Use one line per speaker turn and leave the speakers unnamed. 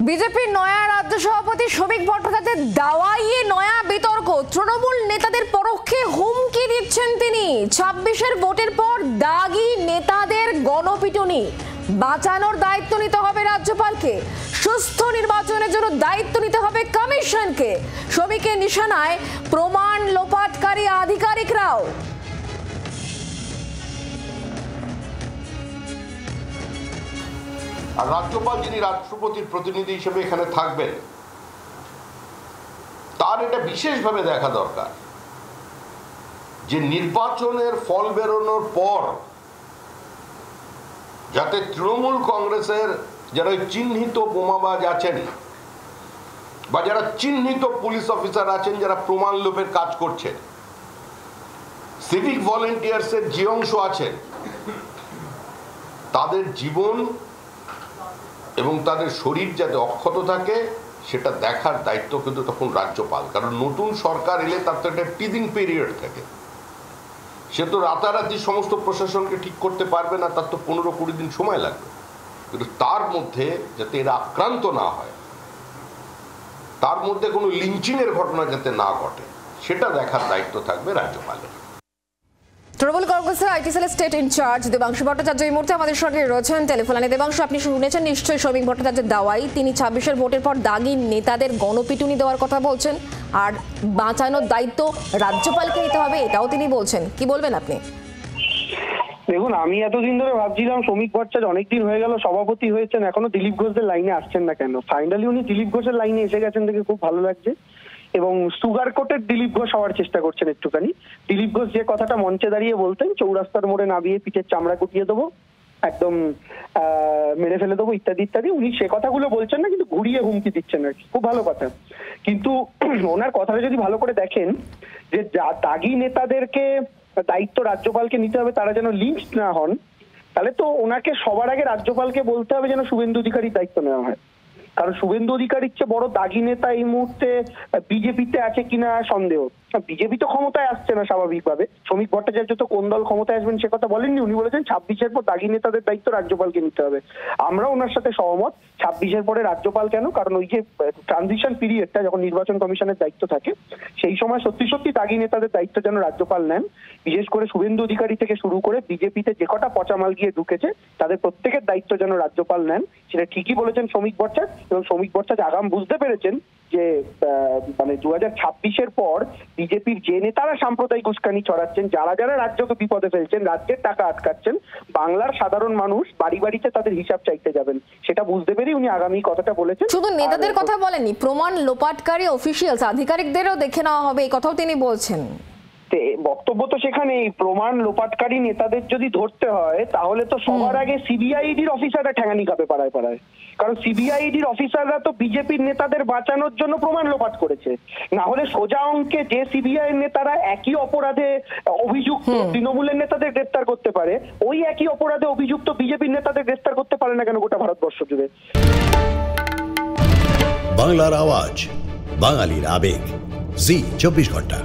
বিজেপির নয়া রাজ্য সভাপতি শ্রমিক ভট্টাচার্যের দাওয়াইয়ে নয়া বিতর্ক। তৃণমূল নেতাদের পরোক্ষে হুমকি দিচ্ছেন তিনি। ২৬-এর ভোটের পর দাগি নেতাদের গণপিটুনি, বাঁচানোর দায়িত্ব নিতে হবে রাজ্যপালকে। সুস্থ নির্বাচনের জন্য দায়িত্ব নিতে হবে কমিশনকে। শ্রমিকের নিশানায় প্রমাণ লোপাটকারী আধিকারিকরাও।
আর রাজ্যপাল যিনি রাষ্ট্রপতির প্রতিনিধি হিসেবে এখানে থাকবেন, তার এটা বিশেষভাবে দেখা দরকার যে নির্বাচনের ফল বেরোনোর পর যাতে তৃণমূল কংগ্রেসের যারা চিহ্নিত বোমাবাজ আছেন বা যারা চিহ্নিত পুলিশ অফিসার আছেন, যারা প্রমাণ লোপের কাজ করছেন, সিভিক ভলেন্টিয়ার্সের যে অংশ আছেন, তাদের জীবন এবং তাদের শরীর যাতে অক্ষত থাকে সেটা দেখার দায়িত্ব কিন্তু তখন রাজ্যপাল। কারণ নতুন সরকার এলে তার তো একটা টিদিং পিরিয়ড থাকে, সে তো রাতারাতি সমস্ত প্রশাসনকে ঠিক করতে পারবে না, তার তো ১৫-২০ দিন সময় লাগবে। কিন্তু তার মধ্যে যাতে এরা আক্রান্ত না হয়, তার মধ্যে কোনো লিঞ্চিংয়ের ঘটনা যাতে না ঘটে, সেটা দেখার দায়িত্ব থাকবে রাজ্যপালের।
তৃণমূল কংগ্রেসের আইটি সেলের স্টেট ইনচার্জ দেবাংশু ভট্টাচার্য এই মুহূর্তে আমাদের সঙ্গে রয়েছেন টেলিফোনে। দেবাংশু, আপনি শুনেছেন নিশ্চয়ই শ্রমিক ভট্টাচার্যের দাওয়াই। তিনি ২৬-এর ভোটের পর দাগি নেতাদের গণপিটুনি দেওয়ার কথা বলছেন, আর বাঁচানোর দায়িত্ব রাজ্যপালকে নিতে হবে, এটাও তিনি বলছেন। কি বলবেন আপনি?
দেখুন, আমি এতদিন ধরে ভাবছিলাম শ্রমিক ভট্টাচার্য অনেকদিন হয়ে গেল সভাপতি হয়েছেন, এখনো দিলীপ ঘোষদের লাইনে আসছেন না কেন। ফাইনালি উনি দিলীপ ঘোষের লাইনে এসে গেছেন দেখে খুব ভালো লাগছে, এবং সুগার কোটেড দিলীপ ঘোষ হওয়ার চেষ্টা করছেন একটুখানি। দিলীপ ঘোষ যে কথাটা মঞ্চে দাঁড়িয়ে বলতেন, চৌরাস্তার মোড়ে নামিয়ে পিঠের চামড়া গুটিয়ে দেবো, একদম মেরে ফেলে দেবো ইত্যাদি ইত্যাদি, উনি সে কথাগুলো বলছেন না, কিন্তু ঘুরিয়ে হুমকি দিচ্ছেন আর কি। খুব ভালো কথা। কিন্তু ওনার কথাটা যদি ভালো করে দেখেন, যে দাগি নেতাদেরকে দায়িত্ব রাজ্যপালকে নিতে হবে, তারা যেন লিঞ্চ না হন, তাহলে তো ওনাকে সবার আগে রাজ্যপালকে বলতে হবে যেন শুভেন্দু অধিকারীর দায়িত্ব নেওয়া হয়। কারণ শুভেন্দু অধিকারীর চেয়ে বড় দাগি নেতা এই মুহূর্তে বিজেপিতে আছে কিনা সন্দেহ। বিজেপি তো ক্ষমতায় আসছে না স্বাভাবিকভাবে। শ্রমিক ভট্টাচার্য তো কোন দল ক্ষমতায় আসবেন সে কথা বলেননি, উনি বলেছেন ২৬-এর পর দাগি নেতাদের দায়িত্ব রাজ্যপালকে নিতে হবে। আমরা ওনার সাথে সহমত। ২৬-এর পরে রাজ্যপাল কেন? কারণ ওই যে ট্রানজিশন পিরিয়ডটা যখন নির্বাচন কমিশনের দায়িত্ব থাকে, সেই সময় সত্যি সত্যি দাগি নেতাদের দায়িত্ব যেন রাজ্যপাল নেন। বিশেষ করে শুভেন্দু অধিকারী থেকে শুরু করে বিজেপিতে যে কটা পচামাল গিয়ে ঢুকেছে, তাদের প্রত্যেকের দায়িত্ব যেন রাজ্যপাল নেন। সেটা ঠিকই বলেছেন শ্রমিক ভট্টাচার্য, এবং শ্রমিক ভট্টাচার্য আগাম বুঝতে পেরেছেন যে মানে ২০২৬-এর পর বিজেপির যে নেতারা সাম্প্রদায়িক উস্কানি ছড়াচ্ছেন, যারা যারা রাজ্যকে বিপদে ফেলছেন, রাজ্যের টাকা আটকাচ্ছেন, বাংলার সাধারণ মানুষ বাড়ি বাড়িতে তাদের হিসাব চাইতে যাবেন, সেটা বুঝতে পেরেই উনি আগামী কথাটা বলেছেন।
শুধু নেতাদের কথা বলেননি, প্রমাণ লোপাটকারী অফিসিয়ালস, আধিকারিকদেরও দেখে নেওয়া হবে, এই কথাও তিনি বলছেন।
বক্তব্য তো সেখানেই, প্রমাণ লোপাটকারী নেতাদের যদি ধরতে হয় তাহলে তো সবার আগে সিবিআইডির অফিসাররা ঠ্যাঙানি খাবে পাড়ায় পাড়ায়। কারণ সিবিআইডির অফিসাররা তো বিজেপির নেতাদের বাঁচানোর জন্য প্রমাণ লোপাট করেছে। না হলে সোজা অঙ্কে যে সিবিআই নেতারা একই অপরাধে অভিযুক্ত তৃণমূলের নেতাদের গ্রেফতার করতে পারে, ওই একই অপরাধে অভিযুক্ত বিজেপির নেতাদের গ্রেফতার করতে পারে না কেন গোটা ভারতবর্ষ জুড়ে?
বাংলার আওয়াজ, বাঙালির আবেগ, জি ২৪ ঘন্টা।